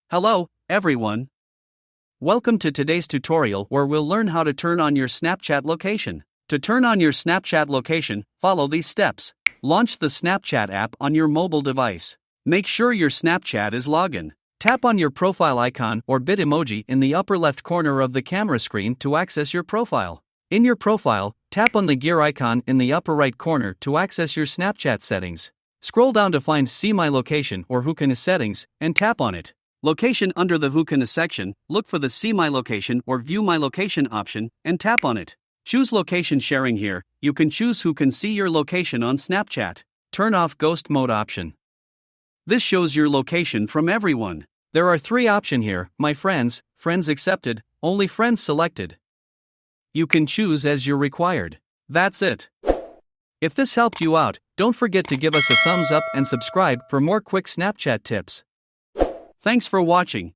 Hello, everyone. Welcome to today's tutorial where we'll learn how to turn on your Snapchat location. To turn on your Snapchat location, follow these steps. Launch the Snapchat app on your mobile device. Make sure your Snapchat is logged in. Tap on your profile icon or Bitmoji in the upper left corner of the camera screen to access your profile. In your profile, tap on the gear icon in the upper right corner to access your Snapchat settings. Scroll down to find See My Location or Who settings and tap on it. Location under the Who section, look for the See My Location or View My Location option and tap on it. Choose location sharing here. You can choose who can see your location on Snapchat. Turn off Ghost Mode option. This shows your location from everyone. There are 3 options here: My Friends, Friends Accepted, Only Friends Selected. You can choose as you're required. That's it. If this helped you out, don't forget to give us a thumbs up and subscribe for more quick Snapchat tips. Thanks for watching.